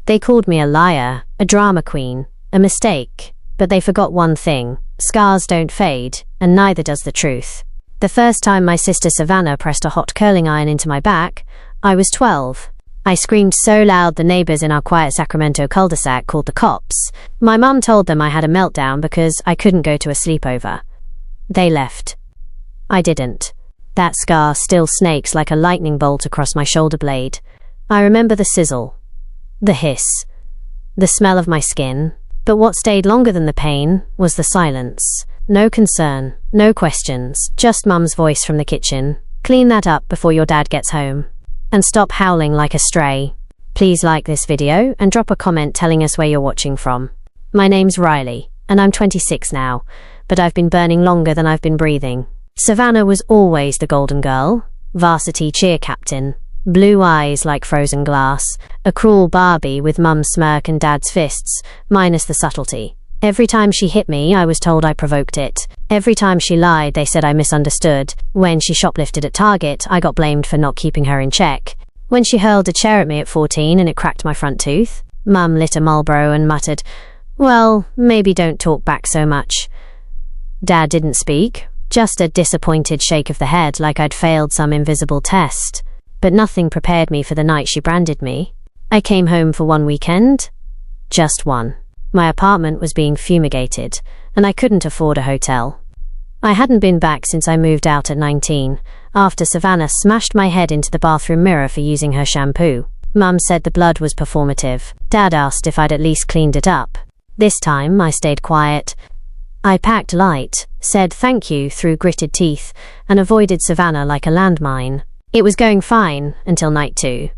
They called me a liar, a drama queen, a mistake, but they forgot one thing: scars don't fade, and neither does the truth. The first time my sister Savannah pressed a hot curling iron into my back, I was 12. I screamed so loud the neighbors in our quiet Sacramento cul-de-sac called the cops. My mum told them I had a meltdown because I couldn't go to a sleepover. They left. I didn't. That scar still snakes like a lightning bolt across my shoulder blade. I remember the sizzle, the hiss, the smell of my skin, but what stayed longer than the pain was the silence. No concern, no questions, just Mum's voice from the kitchen. Clean that up before your dad gets home. And stop howling like a stray. Please like this video and drop a comment telling us where you're watching from. My name's Riley, and I'm 26 now, but I've been burning longer than I've been breathing. Savannah was always the golden girl, varsity cheer captain, blue eyes like frozen glass, a cruel Barbie with Mum's smirk and Dad's fists, minus the subtlety. Every time she hit me, I was told I provoked it. Every time she lied, they said I misunderstood. When she shoplifted at Target, I got blamed for not keeping her in check. When she hurled a chair at me at 14 and it cracked my front tooth, Mum lit a Marlboro and muttered, "Well, maybe don't talk back so much." Dad didn't speak, just a disappointed shake of the head like I'd failed some invisible test. But nothing prepared me for the night she branded me. I came home for one weekend. Just one. My apartment was being fumigated, and I couldn't afford a hotel. I hadn't been back since I moved out at 19, after Savannah smashed my head into the bathroom mirror for using her shampoo. Mum said the blood was performative. Dad asked if I'd at least cleaned it up. This time, I stayed quiet. I packed light, said thank you through gritted teeth, and avoided Savannah like a landmine. It was going fine until night 2.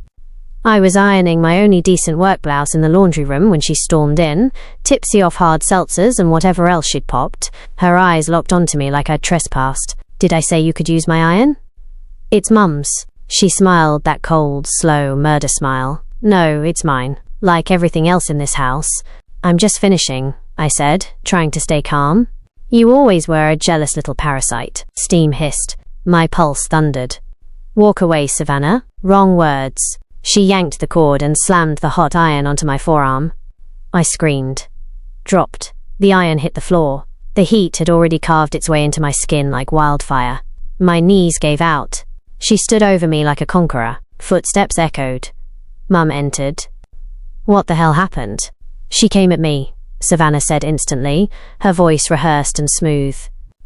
I was ironing my only decent work blouse in the laundry room when she stormed in, tipsy off hard seltzers and whatever else she'd popped. Her eyes locked onto me like I'd trespassed. "Did I say you could use my iron?" "It's Mum's." She smiled, that cold, slow, murder smile. "No, it's mine. Like everything else in this house. I'm just finishing," I said, trying to stay calm. "You always were a jealous little parasite." Steam hissed. My pulse thundered. "Walk away, Savannah." Wrong words. She yanked the cord and slammed the hot iron onto my forearm. I screamed. Dropped. The iron hit the floor. The heat had already carved its way into my skin like wildfire. My knees gave out. She stood over me like a conqueror. Footsteps echoed. Mum entered. "What the hell happened?" "She came at me," Savannah said instantly, her voice rehearsed and smooth.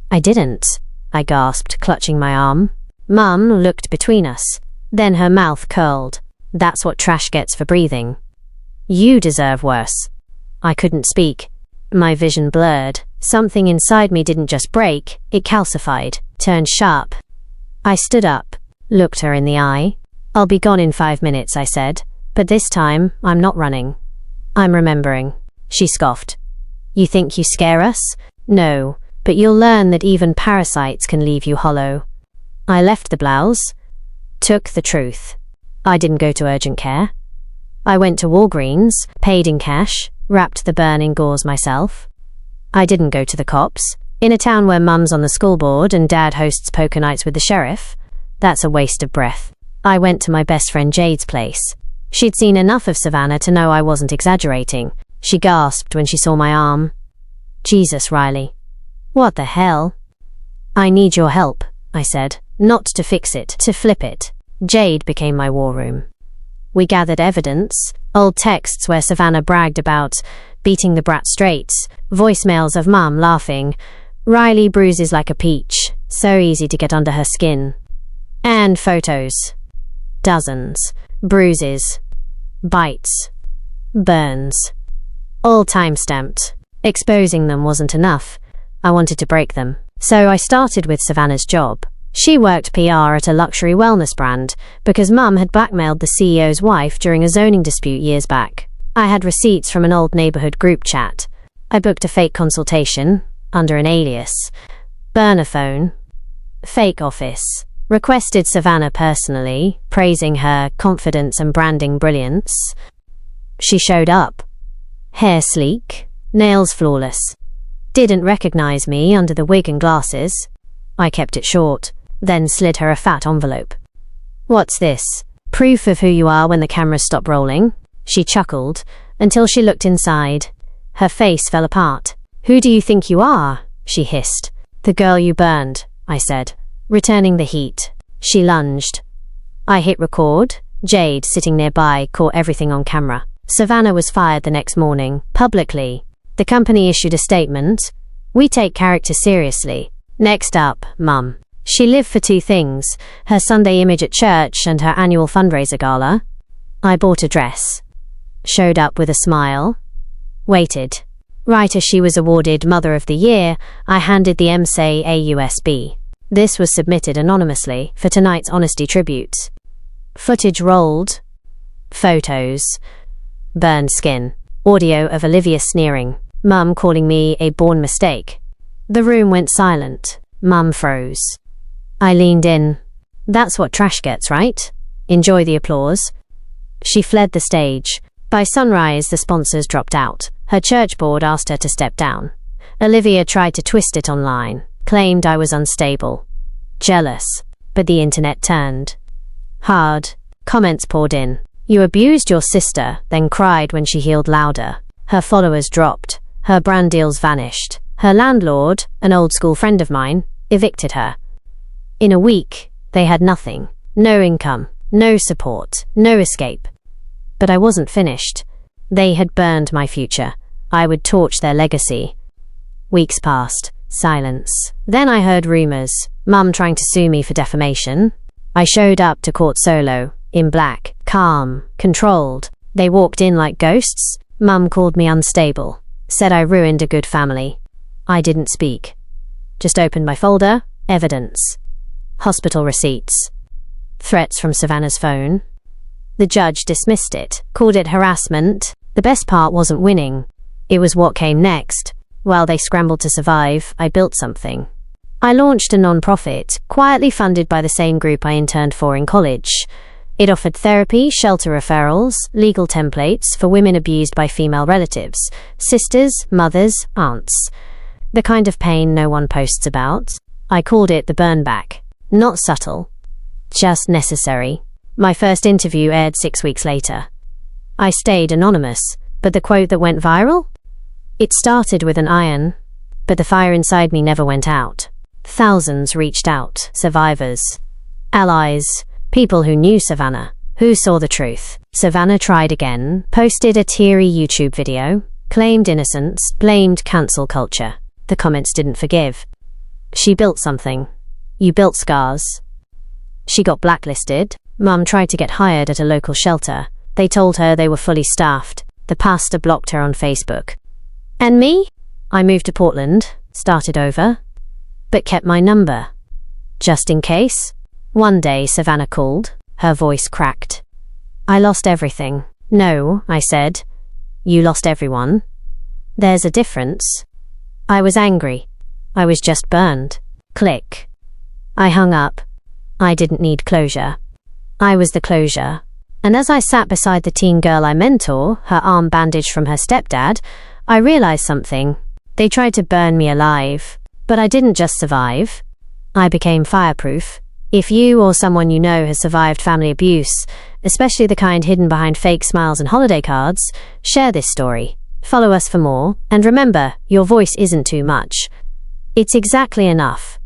"I didn't," I gasped, clutching my arm. Mum looked between us. Then her mouth curled. "That's what trash gets for breathing. You deserve worse." I couldn't speak. My vision blurred. Something inside me didn't just break, it calcified, turned sharp. I stood up, looked her in the eye. "I'll be gone in 5 minutes," I said. "But this time, I'm not running. I'm remembering." She scoffed. "You think you scare us? No, but you'll learn that even parasites can leave you hollow." I left the blouse, took the truth. I didn't go to urgent care. I went to Walgreens, paid in cash, wrapped the burn in gauze myself. I didn't go to the cops. In a town where Mum's on the school board and Dad hosts poker nights with the sheriff, that's a waste of breath. I went to my best friend Jade's place. She'd seen enough of Savannah to know I wasn't exaggerating. She gasped when she saw my arm. "Jesus, Riley. What the hell?" "I need your help," I said. "Not to fix it, to flip it." Jade became my war room. We gathered evidence, old texts where Savannah bragged about beating the brat straight, voicemails of Mum laughing, "Riley bruises like a peach, so easy to get under her skin," and photos. Dozens. Bruises. Bites. Burns. All time-stamped. Exposing them wasn't enough. I wanted to break them. So I started with Savannah's job. She worked PR at a luxury wellness brand because Mum had blackmailed the CEO's wife during a zoning dispute years back. I had receipts from an old neighborhood group chat. I booked a fake consultation, under an alias. Burner phone. Fake office. Requested Savannah personally, praising her confidence and branding brilliance. She showed up. Hair sleek, nails flawless. Didn't recognize me under the wig and glasses. I kept it short, then slid her a fat envelope. "What's this? Proof of who you are when the cameras stop rolling?" She chuckled, until she looked inside. Her face fell apart. "Who do you think you are?" she hissed. "The girl you burned," I said, returning the heat. She lunged. I hit record. Jade, sitting nearby, caught everything on camera. Savannah was fired the next morning, publicly. The company issued a statement. "We take character seriously." Next up, Mum. She lived for two things, her Sunday image at church and her annual fundraiser gala. I bought a dress. Showed up with a smile. Waited. Right as she was awarded Mother of the Year, I handed the MSA a USB. This was submitted anonymously for tonight's Honesty tribute. Footage rolled. Photos. Burned skin. Audio of Olivia sneering. Mum calling me a born mistake. The room went silent. Mum froze. I leaned in. "That's what trash gets, right? Enjoy the applause." She fled the stage. By sunrise, the sponsors dropped out. Her church board asked her to step down. Olivia tried to twist it online, claimed I was unstable. Jealous. But the internet turned. Hard. Comments poured in. "You abused your sister, then cried when she healed louder." Her followers dropped. Her brand deals vanished. Her landlord, an old school friend of mine, evicted her. In a week, they had nothing. No income, no support, no escape. But I wasn't finished. They had burned my future. I would torch their legacy. Weeks passed. Silence. Then I heard rumors. Mum trying to sue me for defamation. I showed up to court solo, in black, calm, controlled. They walked in like ghosts. Mum called me unstable. Said I ruined a good family. I didn't speak. Just opened my folder. Evidence. Hospital receipts. Threats from Savannah's phone. The judge dismissed it, called it harassment. The best part wasn't winning. It was what came next. While they scrambled to survive, I built something. I launched a non-profit, quietly funded by the same group I interned for in college. It offered therapy, shelter referrals, legal templates for women abused by female relatives, sisters, mothers, aunts. The kind of pain no one posts about. I called it the burn back. Not subtle. Just necessary. My first interview aired 6 weeks later. I stayed anonymous, but the quote that went viral? It started with an iron, but the fire inside me never went out. Thousands reached out, survivors, allies, people who knew Savannah, who saw the truth. Savannah tried again, posted a teary YouTube video, claimed innocence, blamed cancel culture. The comments didn't forgive. She built something. You built scars. She got blacklisted. Mum tried to get hired at a local shelter. They told her they were fully staffed. The pastor blocked her on Facebook. And me? I moved to Portland, started over, but kept my number. Just in case. One day Savannah called. Her voice cracked. "I lost everything." "No," I said. "You lost everyone. There's a difference." I was angry. I was just burned. Click. I hung up. I didn't need closure. I was the closure. And as I sat beside the teen girl I mentor, her arm bandaged from her stepdad, I realized something. They tried to burn me alive, but I didn't just survive. I became fireproof. If you or someone you know has survived family abuse, especially the kind hidden behind fake smiles and holiday cards, share this story. Follow us for more, and remember, your voice isn't too much. It's exactly enough.